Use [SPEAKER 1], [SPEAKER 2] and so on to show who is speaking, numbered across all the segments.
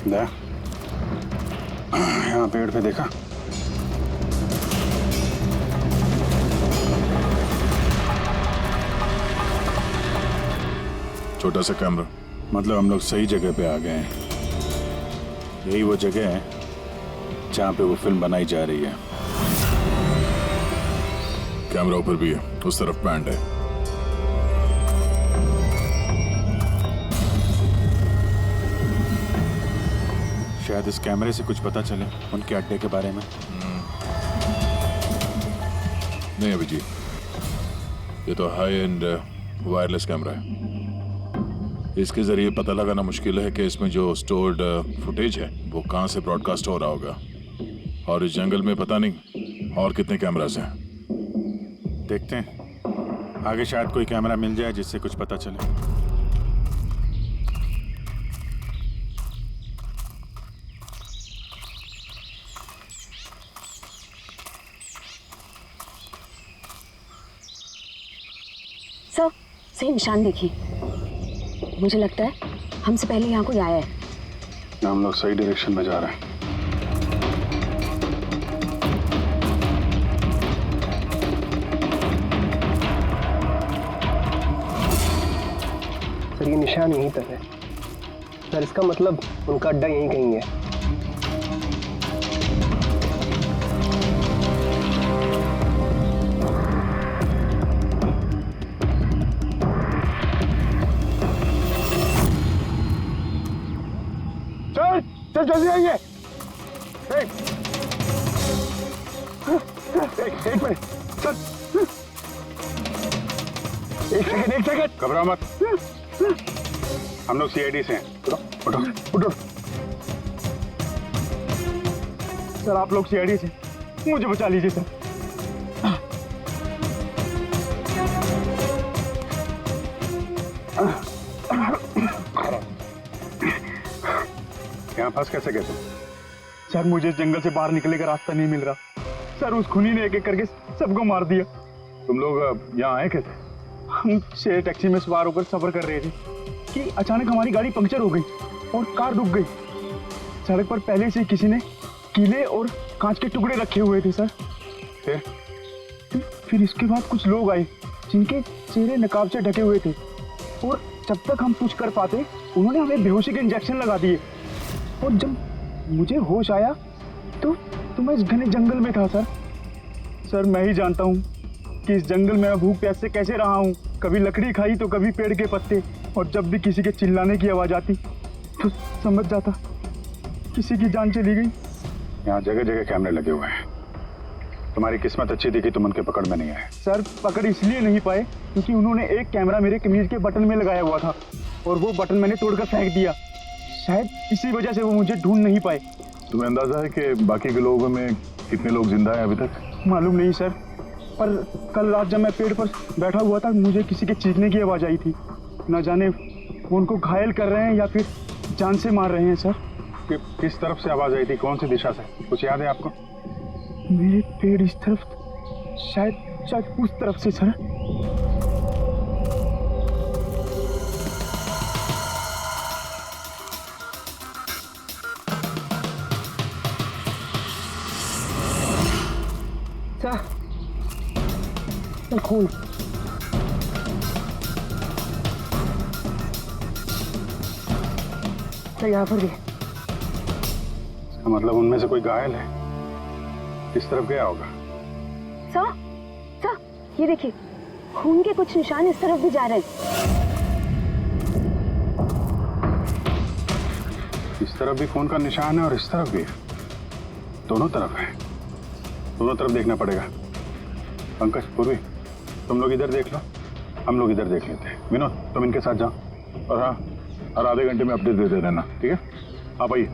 [SPEAKER 1] दया, यहाँ पेड़ पे देखा?
[SPEAKER 2] छोटा सा कैमरा।
[SPEAKER 1] मतलब हम लोग सही जगह पे आ गए हैं। यही वो जगह है जहाँ पे वो फिल्म बनाई जा रही है।
[SPEAKER 2] कैमरा ऊपर भी है, उस तरफ बैंड है।
[SPEAKER 1] शायद इस कैमरे से कुछ पता चले उनके अड्डे के बारे में।
[SPEAKER 2] नहीं अभिजीत, ये तो हाई एंड वायरलेस कैमरा है। इसके जरिए पता लगाना मुश्किल है कि इसमें जो स्टोर्ड फुटेज है वो कहाँ से ब्रॉडकास्ट हो रहा होगा, और इस जंगल में पता नहीं और कितने कैमरास हैं।
[SPEAKER 1] देखते हैं, आगे शायद कोई कैमरा मिल जाए जिससे कुछ पता चले।
[SPEAKER 3] सर, सही निशान देखिए। मुझे लगता है हमसे पहले यहाँ कोई आया है।
[SPEAKER 1] हम लोग सही डायरेक्शन में जा रहे हैं।
[SPEAKER 4] सर ये निशान यहीं तक है सर, इसका मतलब उनका अड्डा यहीं कहीं है।
[SPEAKER 1] चल जल्दी आइए। एक मिनट चल, एक सेकंड घबरा मत। हम लोग सीआईडी से हैं। उठो उठो उठो।
[SPEAKER 4] सर आप लोग सीआईडी से, मुझे बचा लीजिए सर।
[SPEAKER 1] यहाँ फंस कैसे गए तुम?
[SPEAKER 4] सर मुझे इस जंगल से बाहर निकलने का रास्ता नहीं मिल रहा सर। उस खूनी ने एक एक करके सबको मार दिया।
[SPEAKER 1] तुम लोग यहाँ आए कैसे?
[SPEAKER 4] हम शेयर टैक्सी में सवार होकर सफर कर रहे थे कि अचानक हमारी गाड़ी पंक्चर हो गई और कार रुक गई। सड़क पर पहले से किसी ने कीले और कांच के टुकड़े रखे हुए थे सर। फिर इसके बाद कुछ लोग आए जिनके चेहरे नकाब से ढके हुए थे, और जब तक हम कुछ कर पाते उन्होंने हमें बेहोशी के इंजेक्शन लगा दिए। और जब मुझे होश आया तो मैं इस घने जंगल में था सर। सर मैं ही जानता हूँ कि इस जंगल में मैं भूख प्यास से कैसे रहा हूँ। कभी लकड़ी खाई तो कभी पेड़ के पत्ते, और जब भी किसी के चिल्लाने की आवाज़ आती तो समझ जाता किसी की जान चली गई।
[SPEAKER 1] यहाँ जगह जगह कैमरे लगे हुए हैं। तुम्हारी किस्मत अच्छी थी कि तुम उनके पकड़ में नहीं आए।
[SPEAKER 4] सर पकड़ इसलिए नहीं पाए क्योंकि उन्होंने एक कैमरा मेरे कमीज के बटन में लगाया हुआ था, और वो बटन मैंने तोड़कर फेंक दिया। शायद इसी वजह से वो मुझे ढूंढ नहीं पाए।
[SPEAKER 2] तुम्हें अंदाजा है कि बाकी के लोगों में कितने लोग जिंदा हैं अभी तक?
[SPEAKER 4] मालूम नहीं सर, पर कल रात जब मैं पेड़ पर बैठा हुआ था मुझे किसी के चीखने की आवाज़ आई थी। न जाने वो उनको घायल कर रहे हैं या फिर जान से मार रहे हैं सर।
[SPEAKER 1] किस तरफ से आवाज़ आई थी, कौन सी दिशा से, कुछ याद है आपको?
[SPEAKER 4] मेरे पेड़ इस तरफ, शायद उस तरफ से सर। खून तो यहाँ पर भी।
[SPEAKER 1] इसका मतलब उनमें से कोई घायल है। किस तरफ गया होगा?
[SPEAKER 3] सर, ये देखिए, खून के कुछ निशान इस तरफ भी जा रहे हैं।
[SPEAKER 1] इस तरफ भी खून का निशान है और इस तरफ भी है। दोनों तरफ है। दोनों तरफ देखना पड़ेगा। पंकज, पूर्वी, तुम लोग इधर देख लो, हम लोग इधर देख लेते हैं। विनोद, तुम इनके साथ जाओ, और हाँ, हर आधे घंटे में अपडेट देते रहना, ठीक है? आप आइए।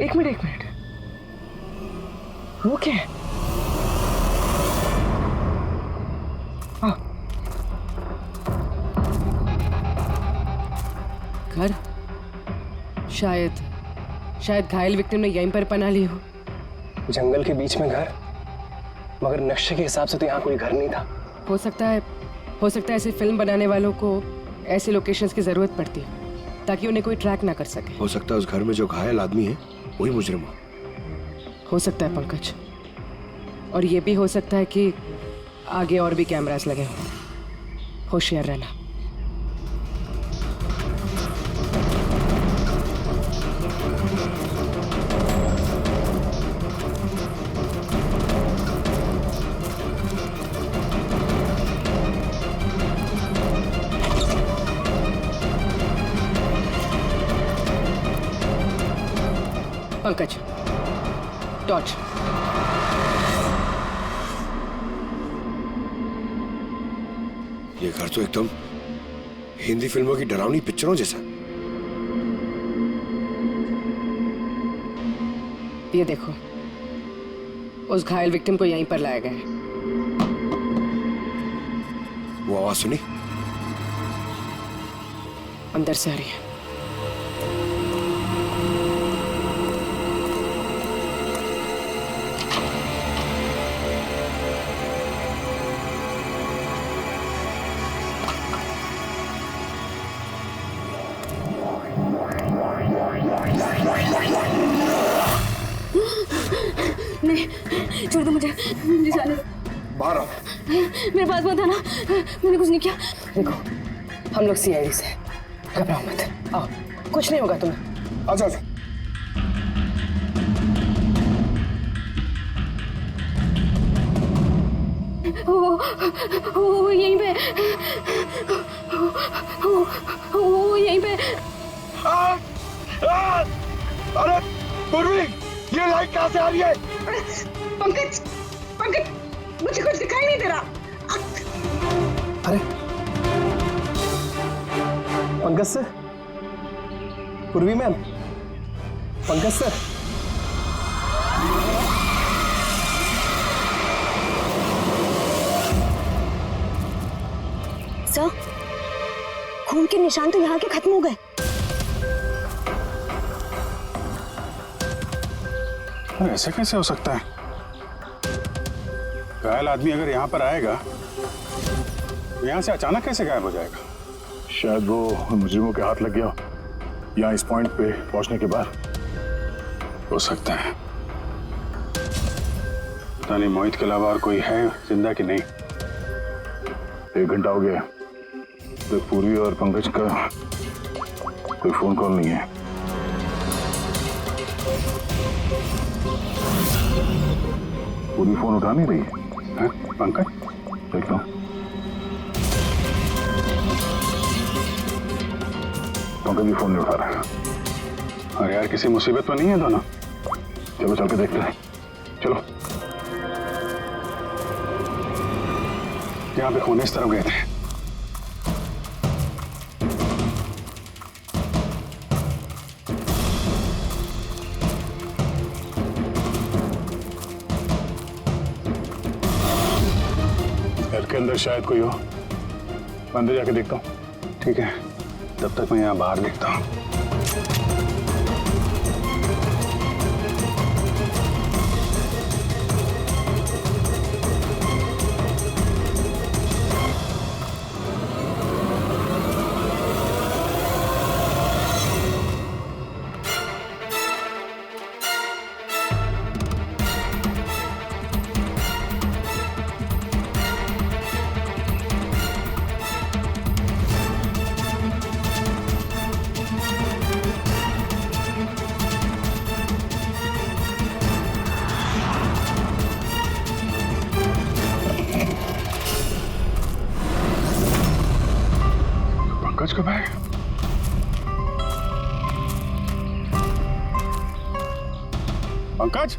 [SPEAKER 4] एक मिनट। वो क्या है? हाँ,
[SPEAKER 5] घर। शायद घायल विक्टिम ने यहीं पर पनाह ली हो।
[SPEAKER 6] जंगल के बीच में घर, मगर नक्शे के हिसाब से तो यहाँ कोई घर नहीं था।
[SPEAKER 5] हो सकता है ऐसे फिल्म बनाने वालों को ऐसे लोकेशंस की जरूरत पड़ती है ताकि उन्हें कोई ट्रैक ना कर सके।
[SPEAKER 7] हो सकता है उस घर में जो घायल आदमी है वही मुजरिम
[SPEAKER 5] हो सकता है पंकज, और ये भी हो सकता है कि आगे और भी कैमरास लगे हों। होशियार रहना। पंकज, टॉर्च।
[SPEAKER 7] ये घर तो एकदम हिंदी फिल्मों की डरावनी पिक्चरों जैसा।
[SPEAKER 5] ये देखो, उस घायल विक्टिम को यहीं पर लाया गया है।
[SPEAKER 7] वो आवाज सुनी?
[SPEAKER 5] अंदर से आ रही है।
[SPEAKER 3] नहीं, छोड़ दो मुझे जाने दो।
[SPEAKER 7] बाहर आओ।
[SPEAKER 3] मेरे पास मत आना, मैंने कुछ नहीं किया।
[SPEAKER 5] देखो, हम लोग सीआईडी से, घबराओ मत। आओ, कुछ नहीं होगा तुम्हें।
[SPEAKER 7] आजा।
[SPEAKER 3] वो यहीं पे, वो यहीं पे।
[SPEAKER 7] अरे पूर्वी, ये लाइट कहाँ से आ रही है?
[SPEAKER 8] पंकज, मुझे कुछ दिखाई नहीं दे रहा।
[SPEAKER 6] अरे पंकज सर, पूर्वी मैम, पंकज सर।
[SPEAKER 3] सर, खून के निशान तो यहाँ के खत्म हो गए।
[SPEAKER 1] ऐसे कैसे हो सकता है? घायल आदमी अगर यहाँ पर आएगा, यहाँ से अचानक कैसे गायब हो जाएगा?
[SPEAKER 9] शायद वो मुजरिमों के हाथ लग गया यहाँ इस पॉइंट पे पहुंचने के बाद।
[SPEAKER 1] हो सकता है। पता नहीं मोहित के अलावा और कोई है जिंदा कि नहीं।
[SPEAKER 9] 1 घंटा हो गया, तो पूर्वी और पंकज का कोई फोन कॉल नहीं है। पूरी फोन उठा नहीं रही है।
[SPEAKER 1] पंकज,
[SPEAKER 9] देखता हूँ। पंकज भी फोन नहीं उठा रहा है।
[SPEAKER 1] अरे यार, किसी मुसीबत में नहीं है दोनों?
[SPEAKER 9] चलो चल के देखते हैं। चलो।
[SPEAKER 1] यहाँ पे खून इस तरफ गए थे।
[SPEAKER 9] घर के अंदर शायद कोई हो। मैं अंदर जाके देखता हूँ।
[SPEAKER 1] ठीक है, तब तक मैं यहाँ बाहर देखता हूँ। पंकज कब आए? पंकज,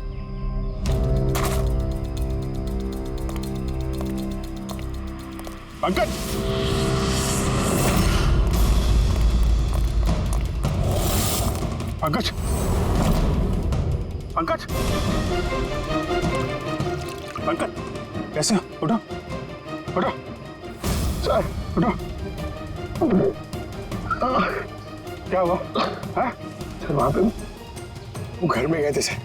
[SPEAKER 1] पंकज, पंकज, पंकज, पंकज कैसे हो? उठो उठो सर, उठो। क्या हुआ? हाँ?
[SPEAKER 7] सर वहां पे वो घर में गए थे सर,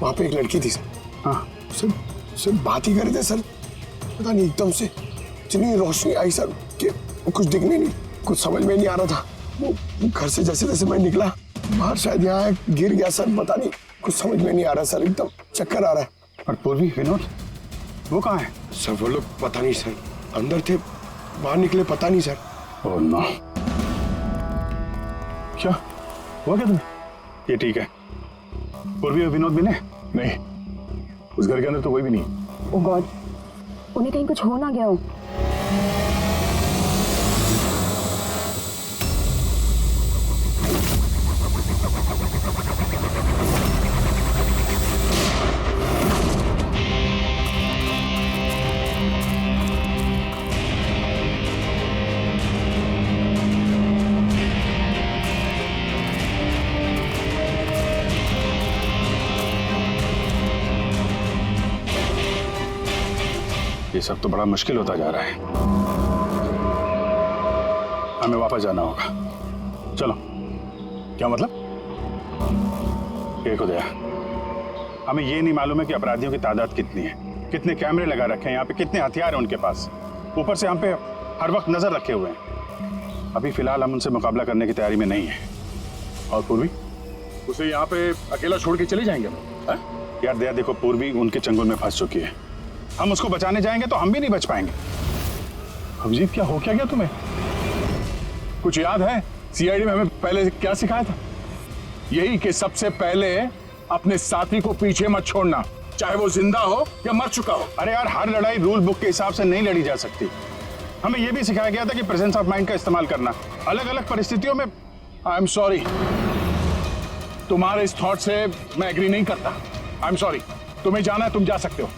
[SPEAKER 7] वहां पे एक लड़की थी सर।
[SPEAKER 1] हाँ
[SPEAKER 7] सर बात ही कर रहे थे सर, पता नहीं एकदम से इतनी रोशनी आई सर कि कुछ दिखने नहीं, कुछ समझ में नहीं आ रहा था। वो घर से जैसे जैसे मैं निकला बाहर, शायद यहाँ गिर गया सर, पता नहीं, कुछ समझ में नहीं आ रहा सर, एकदम चक्कर आ रहा है।
[SPEAKER 1] और पूर्वी, विनोद, वो कहाँ है?
[SPEAKER 7] सर वो लोग पता नहीं सर, अंदर थे, बाहर निकले पता नहीं सर।
[SPEAKER 1] ओह नो, क्या हुआ क्या तुम्हें? ये ठीक है। पूर्वी और विनोद भी नहीं, उस घर के अंदर तो कोई भी नहीं।
[SPEAKER 3] ओह गॉड, उन्हें कहीं कुछ हो ना गया हो।
[SPEAKER 1] ये सब तो बड़ा मुश्किल होता जा रहा है। हमें वापस जाना होगा। चलो। क्या मतलब? देखो दया, हमें ये नहीं मालूम है कि अपराधियों की तादाद कितनी है, कितने कैमरे लगा रखे हैं यहाँ पे, कितने हथियार हैं उनके पास, ऊपर से हम पे हर वक्त नजर रखे हुए हैं। अभी फिलहाल हम उनसे मुकाबला करने की तैयारी में नहीं है। और पूर्वी, उसे यहाँ पे अकेला छोड़ के चले जाएंगे? यार दया देखो, पूर्वी उनके चंगुल में फंस चुकी है। हम उसको बचाने जाएंगे तो हम भी नहीं बच पाएंगे। अभिजीत, क्या हो क्या गया तुम्हें? कुछ याद है सीआईडी में हमें पहले क्या सिखाया था?
[SPEAKER 9] यही कि सबसे पहले अपने साथी को पीछे मत छोड़ना, चाहे वो जिंदा हो या मर चुका हो।
[SPEAKER 1] अरे यार, हर लड़ाई रूल बुक के हिसाब से नहीं लड़ी जा सकती। हमें यह भी सिखाया गया था कि प्रेजेंस ऑफ माइंड का इस्तेमाल करना, अलग अलग परिस्थितियों में।
[SPEAKER 9] आई एम सॉरी, तुम्हारे इस थॉट से मैं एग्री नहीं करता। आई एम सॉरी, तुम्हें जाना है तुम जा सकते हो,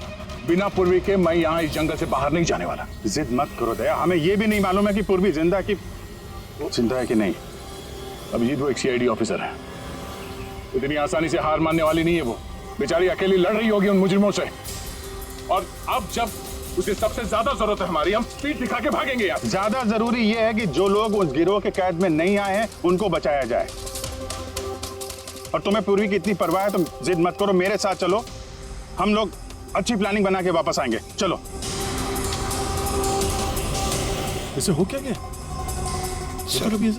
[SPEAKER 9] बिना पूर्वी के मैं यहाँ इस जंगल से बाहर नहीं जाने वाला।
[SPEAKER 1] जिद मत करो दया, हमें यह भी नहीं मालूम है कि पूर्वी जिंदा है कि नहीं।
[SPEAKER 9] अभिजीत वो एक सीआईडी ऑफिसर है, इतनी आसानी से हार मानने वाली नहीं है। वो बेचारी अकेली लड़ रही होगी उन मुजरिमों से, और अब जब उसे सबसे ज्यादा जरूरत है हमारी, हम स्पीड दिखा के भागेंगे यार।
[SPEAKER 1] ज्यादा जरूरी यह है कि जो लोग उस गिरोह के कैद में नहीं आए हैं उनको बचाया जाए। और तुम्हें पूर्वी की इतनी परवाह है, तुम जिद मत करो, मेरे साथ चलो, हम लोग अच्छी प्लानिंग बना के वापस आएंगे। चलो।
[SPEAKER 2] इसे हो क्या गया?
[SPEAKER 7] सर
[SPEAKER 2] अभी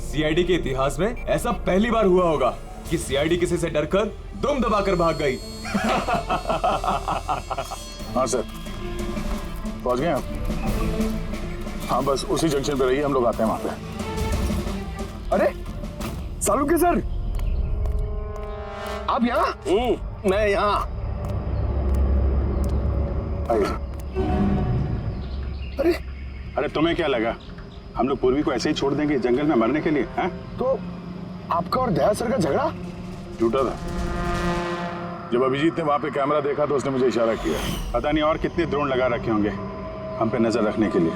[SPEAKER 10] सीआईडी के इतिहास में ऐसा पहली बार हुआ होगा कि सीआईडी किसी से डरकर दुम दबाकर भाग गई।
[SPEAKER 9] हाँ सर, पहुंच गए आप? हाँ बस उसी जंक्शन पे रहिए, हम लोग आते हैं वहां पे।
[SPEAKER 7] अरे सालुके सर, आप यहाँ? मैं यहाँ। अरे
[SPEAKER 1] अरे तुम्हें क्या लगा हम लोग पूर्वी को ऐसे ही छोड़ देंगे जंगल में मरने के लिए? हैं?
[SPEAKER 7] तो आपका और दया सर का झगड़ा
[SPEAKER 9] झूठा था। जब अभिजीत ने वहां पे कैमरा देखा तो उसने मुझे इशारा किया।
[SPEAKER 1] पता नहीं और कितने ड्रोन लगा रखे होंगे हम पे नजर रखने के लिए।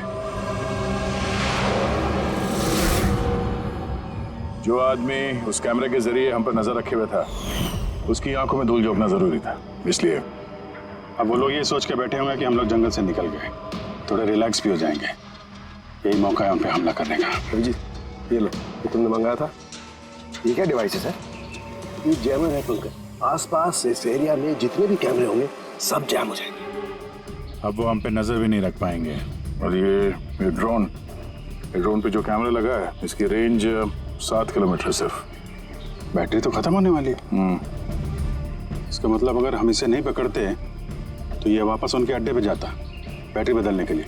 [SPEAKER 9] जो आदमी उस कैमरे के जरिए हम पर नजर रखे हुए था, उसकी आंखों में धूल झोंकना जरूरी था, इसलिए।
[SPEAKER 1] अब वो लोग ये सोच के बैठे होंगे कि हम लोग जंगल से निकल गए, थोड़े रिलैक्स भी हो जाएंगे। यही मौका है हम पे हमला करने का।
[SPEAKER 7] अभिजीत, ये लो, ये तुमने मंगाया था। ये क्या डिवाइस है सर? ये जैमर है पंकज। आसपास इस एरिया में जितने भी कैमरे होंगे सब जैम हो जाएंगे।
[SPEAKER 1] अब वो हम पे नजर भी नहीं रख पाएंगे।
[SPEAKER 9] और ये ड्रोन पे जो कैमरा लगा है, इसकी रेंज 7 किलोमीटर सिर्फ।
[SPEAKER 1] बैटरी तो खत्म होने वाली है। इसका मतलब अगर हम इसे नहीं पकड़ते तो ये वापस उनके अड्डे पे जाता बैटरी बदलने के लिए।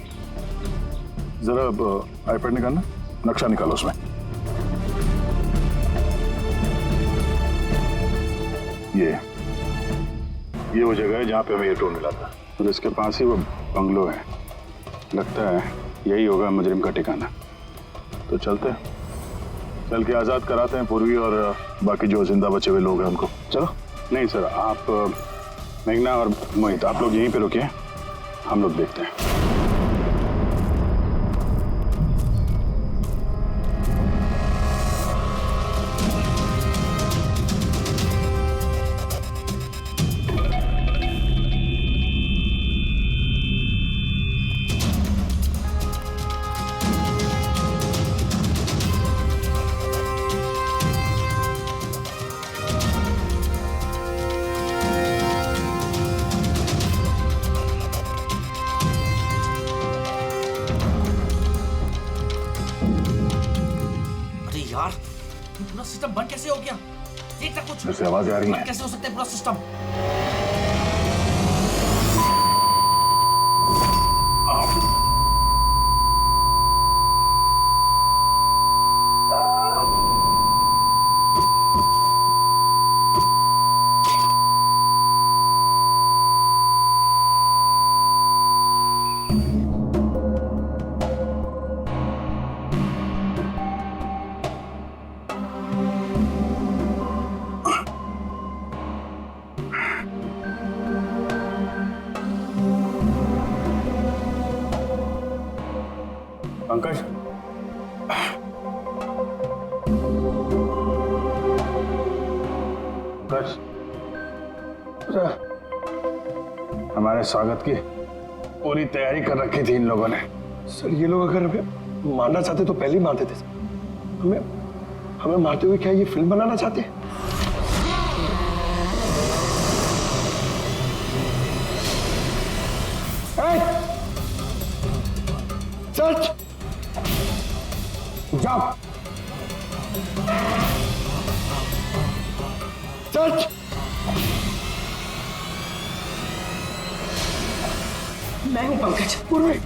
[SPEAKER 9] जरा आईपैड निकालना, नक्शा निकालो उसमें। ये वो जगह है जहाँ पे हमें ये ड्रोन मिला था।
[SPEAKER 1] और इसके पास ही वो बंगलो है, लगता है यही होगा मुजरिम का ठिकाना।
[SPEAKER 9] तो चलते हैं, चल के आजाद कराते हैं पूर्वी और बाकी जो जिंदा बचे हुए लोग हैं उनको।
[SPEAKER 7] चलो।
[SPEAKER 1] नहीं सर, आप मेघना और मोहित, आप लोग यहीं पे रुकिए, हम लोग देखते हैं।
[SPEAKER 11] अरे यार, ये पूरा सिस्टम बंद कैसे हो गया? देख ना कुछ।
[SPEAKER 1] जैसे आवाज आ रही है।
[SPEAKER 11] बंद कैसे हो सकता है पूरा सिस्टम?
[SPEAKER 1] पंकज, पंकज, हमारे स्वागत की पूरी तैयारी कर रखी थी इन लोगों ने।
[SPEAKER 7] सर ये लोग अगर हमें मारना चाहते तो पहले ही मार देते। हमें हमें मारते हुए क्या ये फिल्म बनाना चाहते हैं? सच जाओ, सच
[SPEAKER 5] मैं हूं पंकज।
[SPEAKER 7] पूर्वी,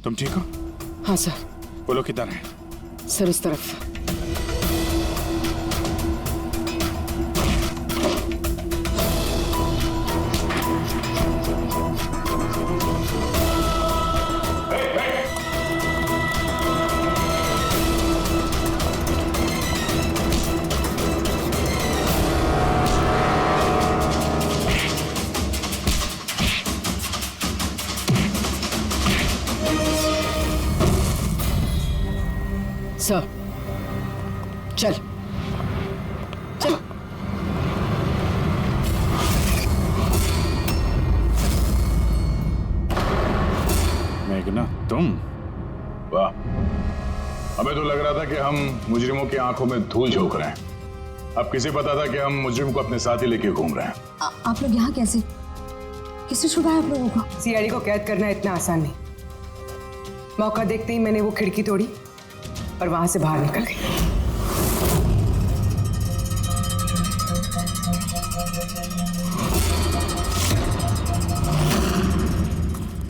[SPEAKER 1] तुम ठीक हो?
[SPEAKER 5] हाँ सर।
[SPEAKER 1] वो लोग किधर हैं?
[SPEAKER 5] सर इस तरफ। सर चल चल।
[SPEAKER 1] मेघना, तुम?
[SPEAKER 9] वाह, हमें तो लग रहा था कि हम मुजरिमों की आंखों में धूल झोंक रहे हैं। अब किसे पता था कि हम मुजरिम को अपने साथ ही लेके घूम रहे हैं।
[SPEAKER 3] आप लोग यहाँ कैसे? किसने छुड़ाया आप लोगों को?
[SPEAKER 5] सीआईडी को कैद करना इतना आसान नहीं। मौका देखते ही मैंने वो खिड़की तोड़ी और वहां से बाहर निकल गई।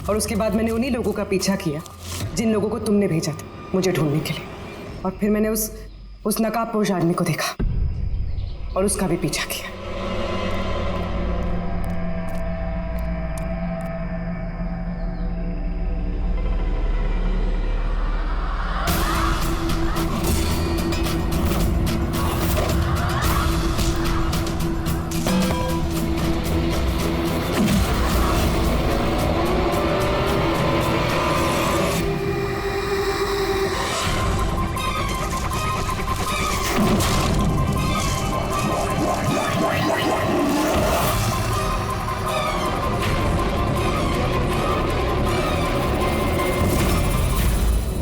[SPEAKER 5] और उसके बाद मैंने उन्हीं लोगों का पीछा किया जिन लोगों को तुमने भेजा था मुझे ढूंढने के लिए। और फिर मैंने उस नकाबपोश आदमी को देखा और उसका भी पीछा किया।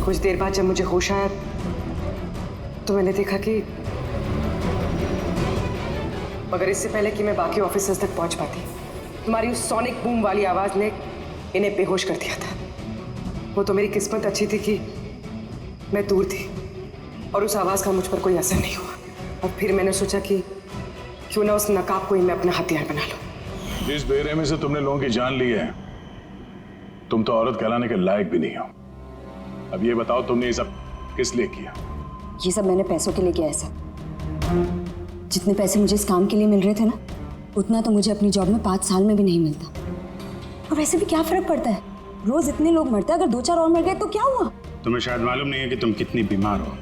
[SPEAKER 5] कुछ देर बाद जब मुझे होश आया तो मैंने देखा कि मगर इससे पहले कि मैं बाकी ऑफिसर्स तक पहुंच पाती, तुम्हारी उस सोनिक बूम वाली आवाज ने इन्हें बेहोश कर दिया था। वो तो मेरी किस्मत अच्छी थी कि मैं दूर थी और उस आवाज का मुझ पर कोई असर नहीं हुआ। और फिर मैंने सोचा कि क्यों ना उस नकाब को ही मैं अपना हथियार बना लूं।
[SPEAKER 9] जिस बेरहमी से तुमने लोगों की जान ली है, तुम तो औरत कहलाने के लायक भी नहीं हो। अब ये बताओ, तुमने ये सब किस लिए किया?
[SPEAKER 3] ये सब मैंने पैसों के लिए किया है सर। जितने पैसे मुझे इस काम के लिए मिल रहे थे ना, उतना तो मुझे अपनी जॉब में 5 साल में भी नहीं मिलता। और वैसे भी क्या फर्क पड़ता है, रोज इतने लोग मरते हैं, अगर 2-4 और मर गए तो क्या हुआ?
[SPEAKER 1] तुम्हें शायद मालूम नहीं है कि तुम कितनी बीमार हो।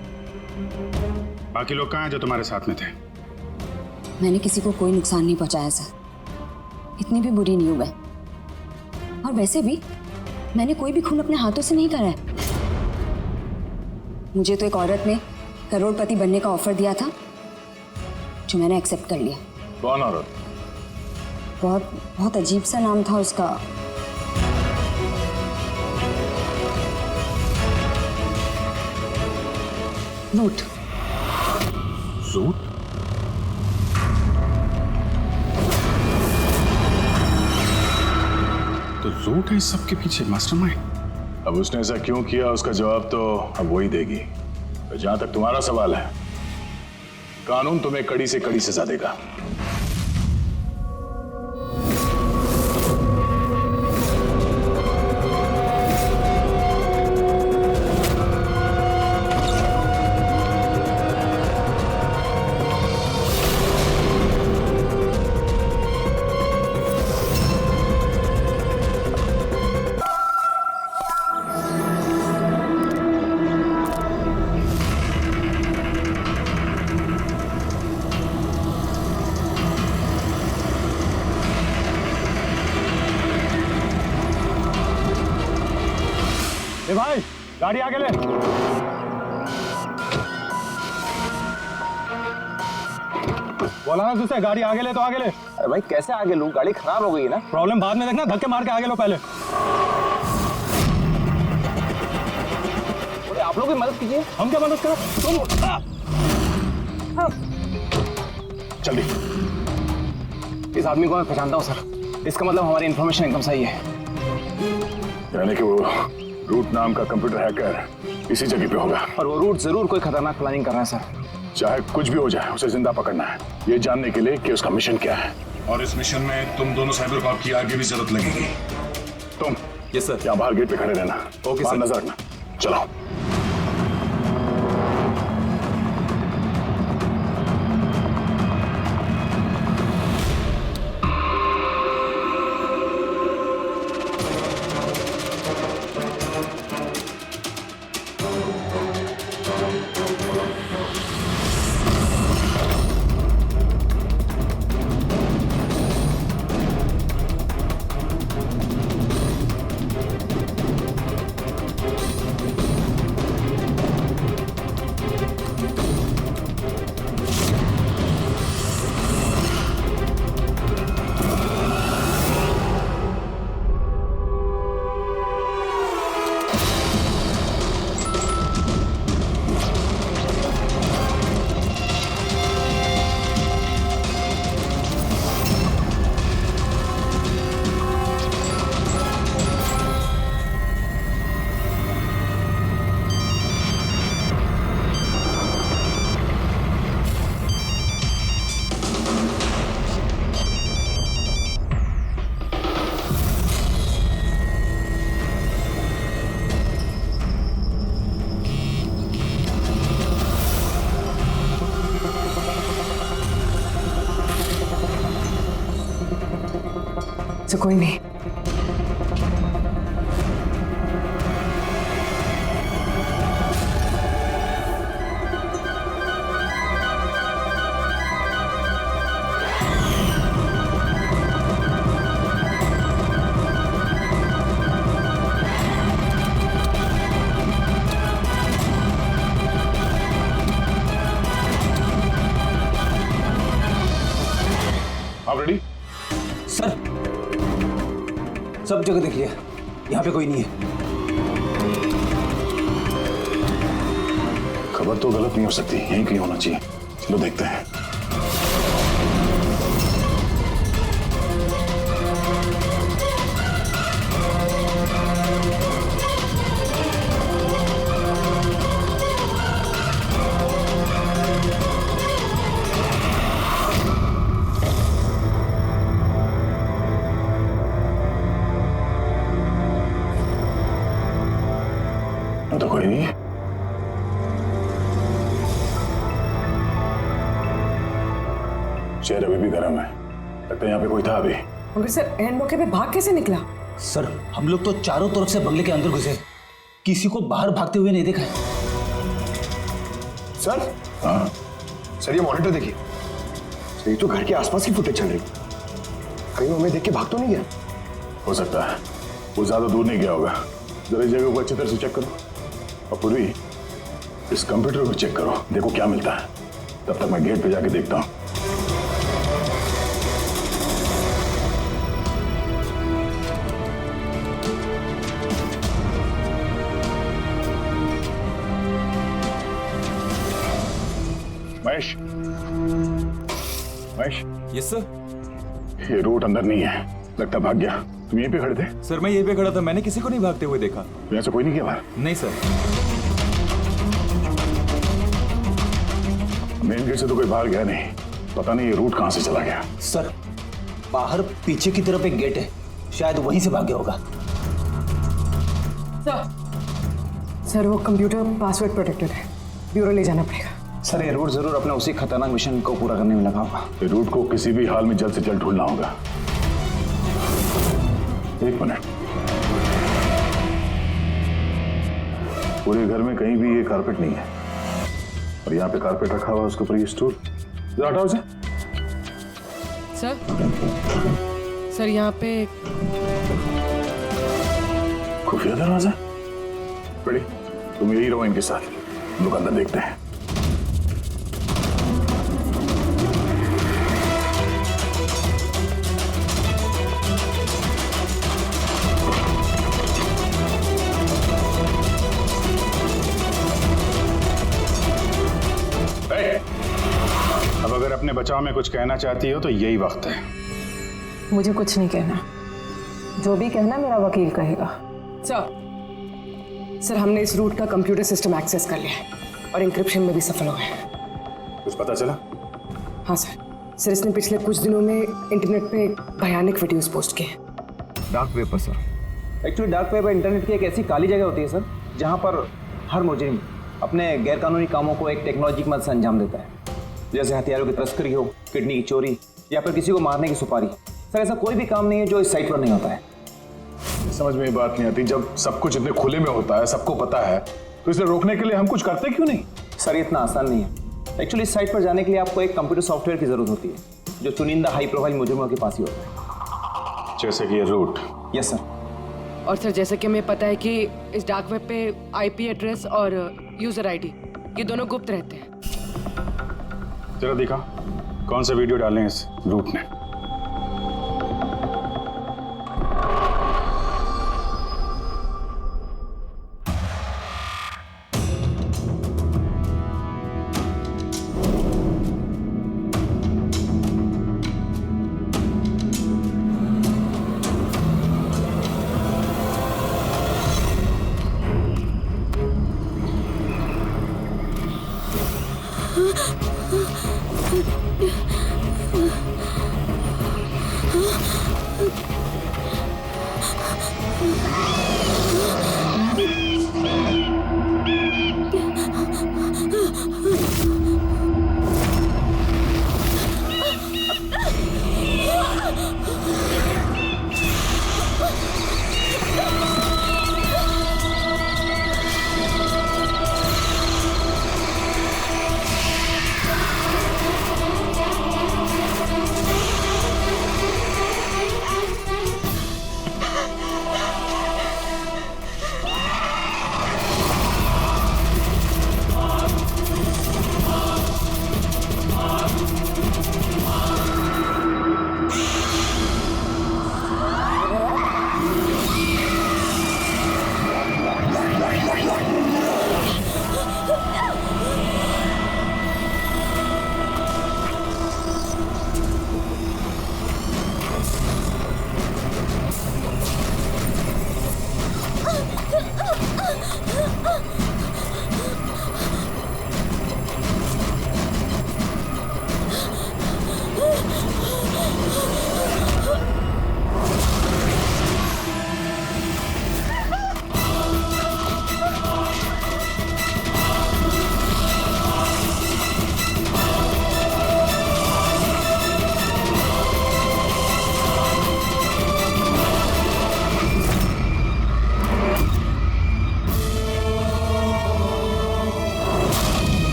[SPEAKER 1] बाकी लोग कहाँ हैं जो तुम्हारे साथ में थे?
[SPEAKER 3] मैंने किसी को कोई नुकसान नहीं पहुंचाया सर, इतनी भी बुरी नहीं हूं मैं। और वैसे भी मैंने कोई भी खून अपने हाथों से नहीं करा है। मुझे तो एक औरत ने करोड़पति बनने का ऑफर दिया था जो मैंने एक्सेप्ट कर लिया।
[SPEAKER 9] कौन औरत?
[SPEAKER 3] बहुत बहुत अजीब सा नाम था उसका। रूट।
[SPEAKER 9] रूट?
[SPEAKER 1] तो रूट है इस सब के पीछे मास्टरमाइंड।
[SPEAKER 9] अब उसने ऐसा क्यों किया उसका जवाब तो अब वही देगी। तो जहां तक तुम्हारा सवाल है, कानून तुम्हें कड़ी से कड़ी सजा देगा।
[SPEAKER 4] ए भाई, गाड़ी आगे ले। बोला ना तुझसे, गाड़ी आगे ले तो आगे ले।
[SPEAKER 6] अरे भाई कैसे आगे लूं? गाड़ी खराब हो गई है ना।
[SPEAKER 4] प्रॉब्लम बाद में देखना, धक्के मार के आगे लो पहले।
[SPEAKER 6] बोले आप लोग भी मदद कीजिए।
[SPEAKER 4] हम क्या मदद करो? तुम
[SPEAKER 9] जल्दी।
[SPEAKER 6] इस आदमी को मैं पहचानता हूँ सर। इसका मतलब हमारी इन्फॉर्मेशन एकदम सही है।
[SPEAKER 9] यानी कि वो रूट नाम का कंप्यूटर हैकर इसी जगह पे होगा।
[SPEAKER 6] और वो रूट जरूर कोई खतरनाक प्लानिंग कर रहा है सर।
[SPEAKER 9] चाहे कुछ भी हो जाए, उसे जिंदा पकड़ना है, ये जानने के लिए कि उसका मिशन क्या है।
[SPEAKER 2] और इस मिशन में तुम दोनों साइबर कॉप की आगे भी जरूरत लगेगी।
[SPEAKER 9] तुम
[SPEAKER 10] यस सर।
[SPEAKER 9] यहाँ बाहर गेट पे खड़े रहना।
[SPEAKER 10] ओके
[SPEAKER 9] बाहर
[SPEAKER 10] सर।
[SPEAKER 9] नजर रखना। चलो।
[SPEAKER 5] तो कोई नहीं।
[SPEAKER 9] आप रेडी?
[SPEAKER 6] सर सब जगह देख लिया, यहाँ पे कोई नहीं है।
[SPEAKER 9] खबर तो गलत नहीं हो सकती, यहीं कहीं होना चाहिए। चलो देखते हैं। तो कोई नहीं है। शहर अभी भी गर्म है, लगता है यहाँ पे कोई था अभी।
[SPEAKER 5] मगर सर एन मौके पे भाग कैसे निकला?
[SPEAKER 11] सर हम लोग तो चारों तरफ से बंगले के अंदर घुसे, किसी को बाहर भागते हुए नहीं देखा है।
[SPEAKER 7] सर
[SPEAKER 1] हाँ
[SPEAKER 7] सर ये मॉनिटर देखिए। सर ये तो घर के आसपास की फुटेज चल रही। कहीं वो हमें देख के भाग तो नहीं गया?
[SPEAKER 1] हो सकता है, वो ज्यादा दूर नहीं गया होगा। जरा इस जगह को अच्छी तरह से चेक करो। और पूर्वी इस कंप्यूटर को चेक करो, देखो क्या मिलता है। तब तक मैं गेट पे जाके देखता हूँ। Mahesh, Mahesh,
[SPEAKER 10] yes sir.
[SPEAKER 1] ये रूट अंदर नहीं है, लगता भाग गया। तुम यहीं पे खड़े थे?
[SPEAKER 10] सर मैं यहीं पे खड़ा था, मैंने किसी को नहीं भागते हुए देखा।
[SPEAKER 1] यहाँ से कोई नहीं गया बाहर?
[SPEAKER 10] नहीं सर।
[SPEAKER 1] मेन गेट से तो कोई बाहर गया नहीं। पता नहीं ये रूट कहाँ से चला गया।
[SPEAKER 11] सर बाहर पीछे की तरफ एक गेट है, शायद वहीं से भाग गया होगा।
[SPEAKER 5] सर वो कंप्यूटर पासवर्ड प्रोटेक्टेड है, ब्यूरो ले जाना पड़ेगा।
[SPEAKER 6] सर ये रूट जरूर अपने उसी खतरनाक मिशन को पूरा करने में लगा होगा।
[SPEAKER 1] ये रूट को किसी भी हाल में जल्द से जल्द ढूंढना होगा। एक मिनट, पूरे घर में कहीं भी ये कारपेट नहीं है, और यहाँ पे कारपेट रखा हुआ है, उसके ऊपर ये स्टूल। जरा हटाओ इसे।
[SPEAKER 5] सर यहाँ पे
[SPEAKER 1] खुफिया दरवाजा। बड़ी, तुम यही रहो इनके साथ, हम लोग अंदर देखते हैं। अब अगर अपने बचाव में कुछ कहना चाहती हो तो यही वक्त है।
[SPEAKER 5] मुझे कुछ नहीं कहना, जो भी कहना मेरा वकील कहेगा। सर हमने इस रूट का कंप्यूटर सिस्टम एक्सेस कर लिया है और इंक्रिप्शन में भी सफल हो गए।
[SPEAKER 1] कुछ पता चला?
[SPEAKER 5] हाँ सर इसने पिछले कुछ दिनों में इंटरनेट पे भयानक वीडियोस पोस्ट किए।
[SPEAKER 6] डार्क वेब पर sir. Actually dark web internet की एक ऐसी काली जगह होती है सर, जहाँ पर हर मुजरिम अपने गैरकानूनी कामों को एक टेक्नोलॉजी की मदद से अंजाम देता है, जैसे हथियारों की तस्करी हो, किडनी की चोरी या फिर किसी को मारने की सुपारी। सर ऐसा कोई भी काम नहीं है जो इस साइट पर नहीं होता है।
[SPEAKER 1] समझ में ये बात नहीं आती, जब सब कुछ इतने खुले में होता है, सबको पता है, तो इसे रोकने के लिए हम कुछ करते क्यों नहीं?
[SPEAKER 6] सर ये इतना आसान नहीं है। एक्चुअली इस साइट पर जाने के लिए आपको एक कंप्यूटर सॉफ्टवेयर की जरूरत होती है, जो चुनिंदा हाई प्रोफाइल मुजरिमों के पास ही होता है।
[SPEAKER 1] जैसे कि ये रूट।
[SPEAKER 6] Yes sir.
[SPEAKER 5] और सर जैसे कि हमें पता है कि इस डार्क वेब पे आईपी एड्रेस और यूजर आईडी ये दोनों गुप्त रहते हैं।
[SPEAKER 1] जरा दिखा कौन सा वीडियो डालें इस रूट ने।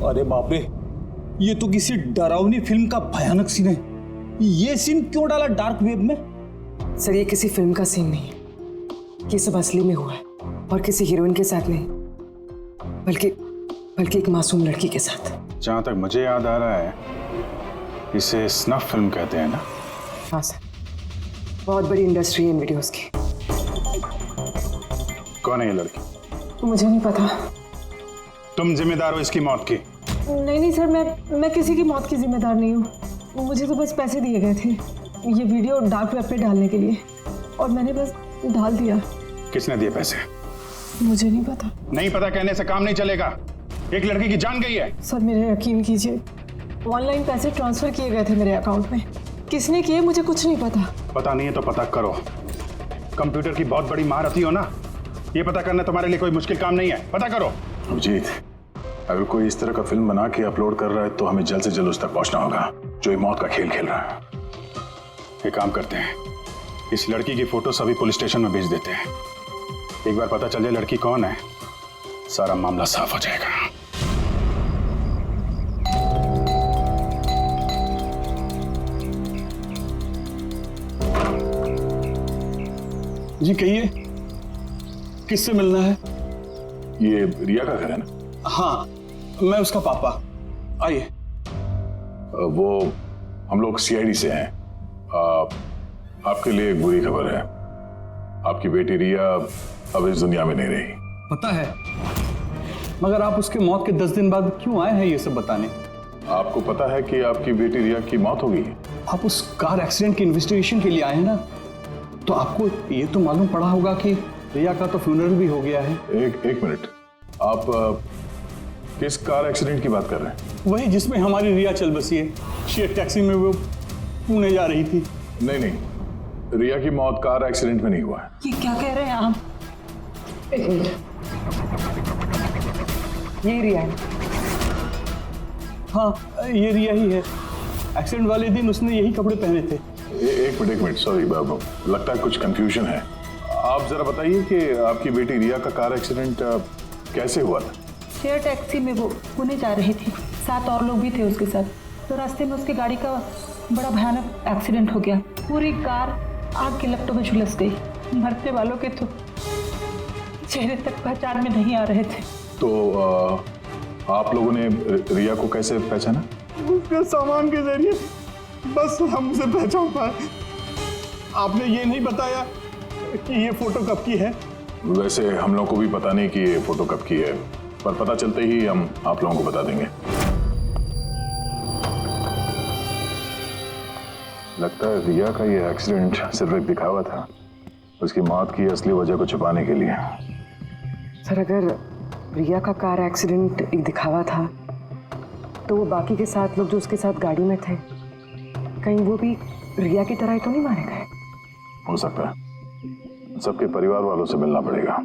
[SPEAKER 4] अरे बाप रे, ये तो किसी डरावनी फिल्म का भयानक सीन है। ये सीन क्यों डाला डार्क वेब में?
[SPEAKER 5] सर ये किसी फिल्म का सीन नहीं है, ये सब असली में हुआ है और किसी हीरोइन के साथ नहीं, बल्कि एक मासूम लड़की के साथ।
[SPEAKER 1] जहां तक मुझे याद आ रहा है इसे स्नफ फिल्म कहते हैं ना?
[SPEAKER 5] हाँ सर, बहुत बड़ी इंडस्ट्री है इन वीडियोस की।
[SPEAKER 1] कौन है ये लड़की?
[SPEAKER 5] मुझे नहीं पता।
[SPEAKER 1] तुम जिम्मेदार हो इसकी मौत की?
[SPEAKER 5] नहीं सर, मैं किसी की मौत की जिम्मेदार नहीं हूँ। मुझे तो बस पैसे दिए गए थे ये वीडियो डार्क वेब पे डालने के लिए, और मैंने बस डाल दिया।
[SPEAKER 1] किसने दिए पैसे?
[SPEAKER 5] मुझे नहीं पता।
[SPEAKER 1] नहीं पता कहने से काम नहीं चलेगा। एक लड़की की जान गई है।
[SPEAKER 5] सर मेरे यकीन कीजिए, ऑनलाइन पैसे ट्रांसफर किए गए थे मेरे अकाउंट में। किसने किए मुझे कुछ नहीं पता।
[SPEAKER 1] पता नहीं है तो पता करो। कंप्यूटर की बहुत बड़ी महारथी हो ना, ये पता करना तुम्हारे लिए कोई मुश्किल काम नहीं है। पता करो।
[SPEAKER 2] अभिजीत, अगर कोई इस तरह का फिल्म बना के अपलोड कर रहा है तो हमें जल्द से जल्द उस तक पहुंचना होगा जो ये मौत का खेल खेल रहा है।
[SPEAKER 1] एक काम करते हैं, इस लड़की की फोटो सभी पुलिस स्टेशन में भेज देते हैं। एक बार पता चल जाए लड़की कौन है, सारा मामला साफ हो जाएगा।
[SPEAKER 4] जी कहिए, किससे मिलना है?
[SPEAKER 2] ये रिया का घर है ना?
[SPEAKER 4] हाँ, मैं उसका पापा। आइए।
[SPEAKER 2] वो हम लोग सीआईडी से हैं। आपके लिए एक बुरी खबर है। आपकी बेटी रिया अब इस दुनिया में नहीं रही।
[SPEAKER 4] पता है, मगर आप उसके मौत के 10 दिन बाद क्यों आए हैं ये सब बताने?
[SPEAKER 2] आपको पता है कि आपकी बेटी रिया की मौत हो गई है?
[SPEAKER 4] आप उस कार एक्सीडेंट की इन्वेस्टिगेशन के लिए आए हैं ना, तो आपको ये तो मालूम पड़ा होगा कि रिया का तो फ्यूनरल भी हो गया है।
[SPEAKER 2] एक मिनट, आप किस कार एक्सीडेंट की बात कर रहे हैं?
[SPEAKER 4] वही जिसमें हमारी रिया चल बसी है। शेयर टैक्सी में वो पुणे जा रही थी।
[SPEAKER 2] नहीं, रिया की मौत कार एक्सीडेंट में नहीं हुआ है।
[SPEAKER 5] ये क्या कह रहे हैं आप? एक मिनट, ये रिया है।
[SPEAKER 4] हाँ, ये रिया ही है। एक्सीडेंट वाले दिन उसने यही कपड़े पहने थे।
[SPEAKER 2] एक मिनट, सॉरी बाबू, लगता है कुछ कंफ्यूजन है। आप जरा बताइए कि आपकी बेटी रिया का कार एक्सीडेंट कैसे हुआ था?
[SPEAKER 12] शेयर टैक्सी में वो पुणे जा रही थी, 7 और लोग भी थे उसके साथ। तो रास्ते में उसकी गाड़ी का बड़ा भयानक एक्सीडेंट हो गया। पूरी कार आग की लपटों में झुलस गई। मरने वालों के तो चेहरे तक पहचान में नहीं आ रहे थे।
[SPEAKER 2] तो आप लोगों ने रिया को कैसे पहचाना?
[SPEAKER 4] उसके सामान के जरिए बस हम उसे पहचान पाए। आपने ये नहीं बताया कि ये फोटो कब की है?
[SPEAKER 2] वैसे हम लोगों को भी पता नहीं कि ये फोटो कब की है, पर पता चलते ही हम आप लोगों को बता देंगे। लगता है रिया का ये एक्सीडेंट सिर्फ एक दिखावा था, उसकी मौत की असली वजह को छुपाने के लिए।
[SPEAKER 5] सर अगर रिया का कार एक्सीडेंट एक दिखावा था, तो वो बाकी के 7 लोग जो उसके साथ गाड़ी में थे, कहीं वो भी रिया की तरह ही तो नहीं मारे गए?
[SPEAKER 2] हो सकता है। सबके परिवार वालों से मिलना पड़ेगा।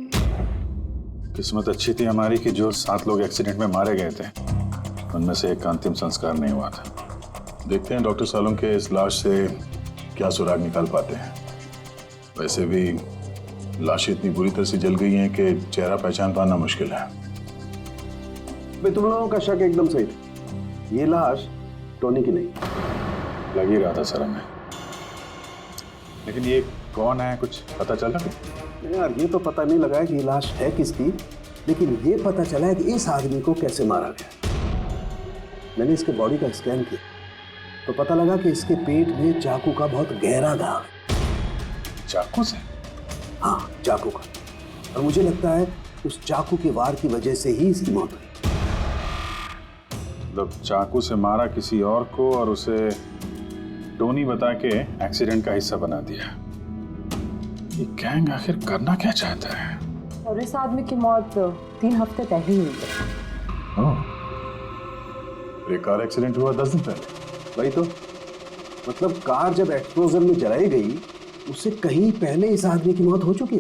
[SPEAKER 1] किस्मत अच्छी थी हमारी कि जो 7 लोग एक्सीडेंट में मारे गए थे उनमें से एक का अंतिम संस्कार नहीं हुआ था।
[SPEAKER 2] देखते हैं डॉक्टर सालोंके इस लाश से क्या सुराग निकाल पाते हैं। वैसे भी लाशें इतनी बुरी तरह से जल गई हैं कि चेहरा पहचान पाना मुश्किल है।
[SPEAKER 7] भाई तुम लोगों का शक एकदम सही था, ये लाश टोनी की नहीं।
[SPEAKER 1] लग ही रहा था सर हमें, लेकिन ये कौन है कुछ पता चला?
[SPEAKER 7] यार ये तो पता नहीं लगा है कि ये लाश है किसकी, लेकिन ये पता चला है कि इस आदमी को कैसे मारा गया। मैंने इसके बॉडी का स्कैन किया तो पता लगा कि इसके पेट में चाकू का बहुत गहरा घाव।
[SPEAKER 1] चाकू से?
[SPEAKER 7] हाँ, चाकू का। और मुझे लगता है उस चाकू के वार की वजह से ही इसकी मौत हुई।
[SPEAKER 1] मतलब चाकू से मारा किसी और को और उसे टोनी बता के एक्सीडेंट का हिस्सा बना दिया। ये गैंग आखिर करना क्या चाहता है?
[SPEAKER 12] और इस आदमी की मौत 3 हफ्ते पहले हुई है।
[SPEAKER 2] एक कार एक्सीडेंट हुआ 10 दिन पहले।
[SPEAKER 7] वही तो, मतलब कार जब एक्सप्लोजन में जलाई गई उससे कहीं पहले इस आदमी की मौत हो चुकी।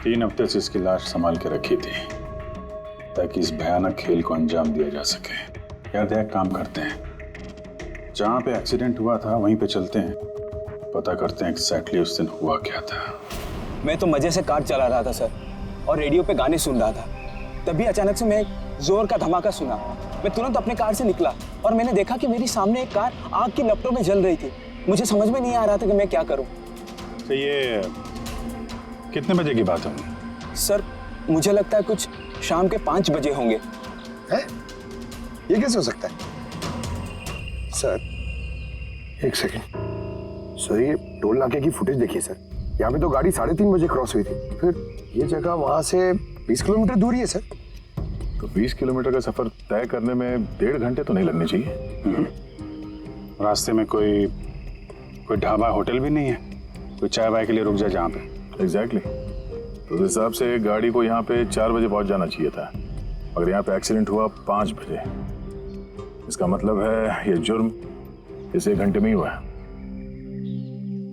[SPEAKER 1] 3 हफ्ते से इसकी लाश संभाल के रखी थी ताकि इस भयानक खेल को अंजाम दिया जा सके। यार एक काम करते हैं, जहाँ पे एक्सीडेंट हुआ था वहीं पे चलते हैं, पता करते हैं एग्जैक्टली उस दिन हुआ क्या था।
[SPEAKER 6] मैं तो मजे से कार चला रहा था सर, और रेडियो पे गाने सुन रहा था। तभी अचानक से मैं जोर का धमाका सुना मैं तुरंत अपने कार से निकला और मैंने देखा कि मेरी सामने एक कार आग की लपटों में जल रही थी। मुझे समझ में नहीं आ रहा था कि मैं क्या करूं।
[SPEAKER 1] तो ये कितने बजे की बात है?
[SPEAKER 6] सर मुझे लगता है कुछ शाम के 5 बजे होंगे।
[SPEAKER 7] है? ये कैसे हो सकता है? सर एक सेकंड सर, ये टोल नाके की फुटेज देखिए सर। यहाँ पे तो गाड़ी 3:30 बजे क्रॉस हुई थी, फिर ये जगह वहां से 20 किलोमीटर दूर ही है सर।
[SPEAKER 9] तो 20 किलोमीटर का सफर तय करने में 1.5 घंटे तो नहीं लगने चाहिए।
[SPEAKER 1] रास्ते में कोई ढाबा होटल भी नहीं है, कोई चाय वाय के लिए रुक जाए जहाँ पे।
[SPEAKER 9] एग्जैक्टली। तो उस हिसाब से गाड़ी को यहाँ पे 4 बजे पहुंच जाना चाहिए था, मगर यहाँ पे एक्सीडेंट हुआ 5 बजे। इसका मतलब है ये जुर्म इस 1 घंटे में ही हुआ है।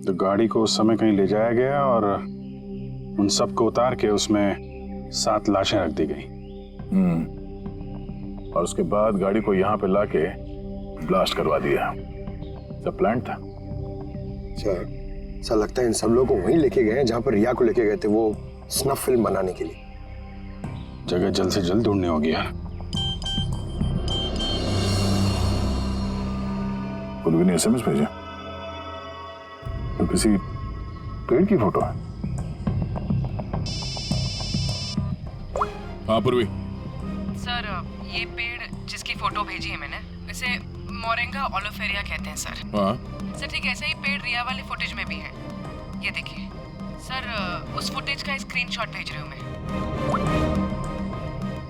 [SPEAKER 1] तो गाड़ी को उस समय कहीं ले जाया गया और उन सबको उतार के उसमें 7 लाशें रख दी गई।
[SPEAKER 9] और उसके बाद गाड़ी को यहाँ पे लाके ब्लास्ट करवा दिया। सब प्लान था।
[SPEAKER 7] सर ऐसा लगता है इन सब लोगों को वहीं लेके गए हैं जहाँ पर रिया को लेके गए थे, वो स्नफ फिल्म बनाने के लिए।
[SPEAKER 1] जगह जल्द से जल्द ढूंढनी होगी यार।
[SPEAKER 9] पूर्वी ने SMS भेजा तो किसी पेड़ की फोटो है।
[SPEAKER 2] हाँ पूर्वी।
[SPEAKER 5] सर ये पेड़ जिसकी फोटो भेजी है मैंने, इसे मोरिंगा ओलिफेरिया कहते हैं सर।
[SPEAKER 2] हाँ
[SPEAKER 5] सर ठीक ऐसा ही पेड़ रिया वाले फुटेज में भी है। ये देखिए सर, उस फुटेज का स्क्रीनशॉट भेज रही हूँ मैं।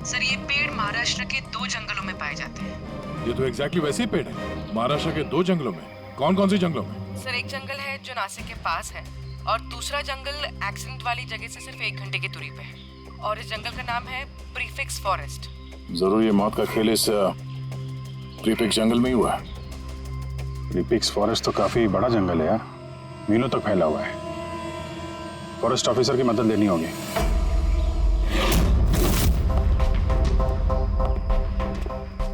[SPEAKER 5] सर ये पेड़ महाराष्ट्र के 2 जंगलों में पाए जाते हैं।
[SPEAKER 2] ये तो एग्जैक्टली वैसे ही पेड़ है, महाराष्ट्र के 2 जंगलों में। कौन कौन से जंगलों में?
[SPEAKER 5] सर एक जंगल है जो नासिक के पास है और दूसरा जंगल एक्सीडेंट वाली जगह से सिर्फ 1 घंटे की दूरी पे है, और इस जंगल का नाम है प्रीफिक्स फॉरेस्ट।
[SPEAKER 9] जरूर ये मौत का खेल इस प्रीफिक्स जंगल में ही हुआ है।
[SPEAKER 1] प्रीफिक्स फॉरेस्ट तो काफी बड़ा जंगल है यार, मीलों तक फैला हुआ है। फॉरेस्ट ऑफिसर की मदद लेनी होगी।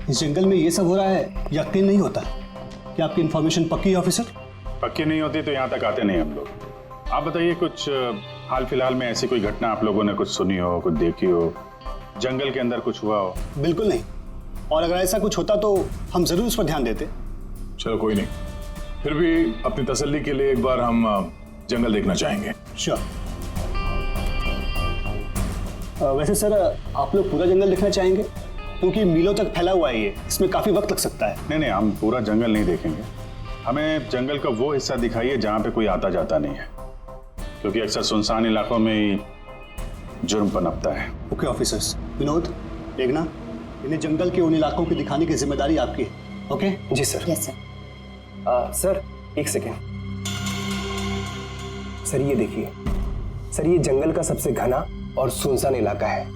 [SPEAKER 13] इस जंगल में ये सब हो रहा है, यकीन नहीं होता। क्या आपकी इन्फॉर्मेशन पक्की है ऑफिसर?
[SPEAKER 1] पक्की नहीं होती तो यहाँ तक आते नहीं हम लोग। आप बताइए, कुछ हाल फिलहाल में ऐसी कोई घटना आप लोगों ने कुछ सुनी हो, कुछ देखी हो, जंगल के अंदर कुछ हुआ हो?
[SPEAKER 13] बिल्कुल नहीं, और अगर ऐसा कुछ होता तो हम जरूर उस पर ध्यान देते।
[SPEAKER 9] चलो कोई नहीं, फिर भी अपनी तसल्ली के लिए एक बार हम जंगल देखना चाहेंगे।
[SPEAKER 13] श्योर। वैसे सर आप लोग पूरा जंगल देखना चाहेंगे? क्योंकि मीलों तक फैला हुआ है ये, इसमें काफी वक्त लग सकता है।
[SPEAKER 1] नहीं नहीं, हम पूरा जंगल नहीं देखेंगे। हमें जंगल का वो हिस्सा दिखाइए जहाँ पे कोई आता जाता नहीं है, क्योंकि अक्सर सुनसान इलाकों में ही जुर्म पनपता है।
[SPEAKER 13] Okay officers. विनोद, मेघना, इन्हें जंगल के उन इलाकों की दिखाने की जिम्मेदारी आपकी है। ओके?
[SPEAKER 6] जी सर।
[SPEAKER 3] Yes sir.
[SPEAKER 6] सर एक सेकेंड। सर ये देखिए, सर ये जंगल का सबसे घना और सुनसान इलाका है।